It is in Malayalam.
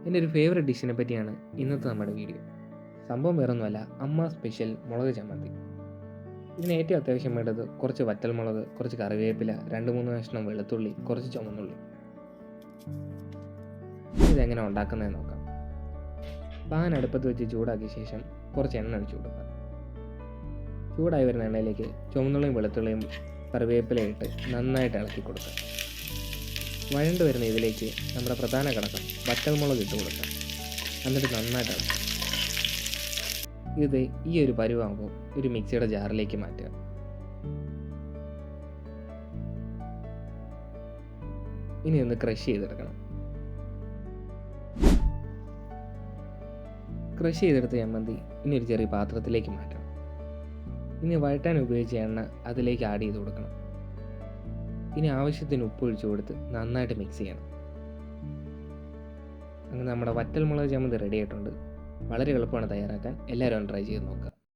എൻ്റെ ഒരു ഫേവററ്റ് ഡിഷിനെ പറ്റിയാണ് ഇന്നത്തെ നമ്മുടെ വീഡിയോ. സംഭവം വേറൊന്നുമല്ല, അമ്മ സ്പെഷ്യൽ മുളക് ചമ്മന്തി. ഇതിന് ഏറ്റവും അത്യാവശ്യം വേണ്ടത് കുറച്ച് വറ്റൽമുളക്, കുറച്ച് കറിവേപ്പില, 2-3 കഷ്ണം വെളുത്തുള്ളി, കുറച്ച് ചുവന്നുള്ളി. ഇതെങ്ങനെ ഉണ്ടാക്കുന്നതെന്ന് നോക്കാം. പാൻ അടുപ്പത്ത് വെച്ച് ചൂടാക്കിയ ശേഷം കുറച്ച് എണ്ണ ഒഴിച്ചു കൊടുക്കുക. ചൂടായി വരുന്ന എണ്ണയിലേക്ക് ചുവന്നുള്ളിയും വെളുത്തുള്ളിയും കറിവേപ്പിലയും ഇട്ട് നന്നായിട്ട് ഇളക്കി കൊടുക്കുക. വഴണ്ട് വരുന്ന ഇതിലേക്ക് നമ്മുടെ പ്രധാന ഘടകം വറ്റൽമുളക് ഇട്ട് കൊടുക്കുക. എന്നിട്ട് നന്നായിട്ട് ഇളക്കുക. ഇത് ഈ ഒരു പരുവാകുമ്പോൾ ഒരു മിക്സിയുടെ ജാറിലേക്ക് മാറ്റുക. ഇനി ഒന്ന് ക്രഷ് ചെയ്തെടുക്കണം. ക്രഷ് ചെയ്തെടുത്ത ചമ്മന്തി ഇനി ഒരു ചെറിയ പാത്രത്തിലേക്ക് മാറ്റണം. ഇനി വഴറ്റാൻ ഉപയോഗിച്ച എണ്ണ അതിലേക്ക് ആഡ് ചെയ്ത് കൊടുക്കണം. ഇനി ആവശ്യത്തിന് ഉപ്പ് ഒഴിച്ചു കൊടുത്ത് നന്നായിട്ട് മിക്സ് ചെയ്യണം. അങ്ങനെ നമ്മുടെ വറ്റൽമുളക് ചമ്മന്തി റെഡി ആയിട്ടുണ്ട്. വളരെ എളുപ്പമാണ് തയ്യാറാക്കാൻ. എല്ലാവരും ഒന്ന് ട്രൈ ചെയ്ത് നോക്കുക.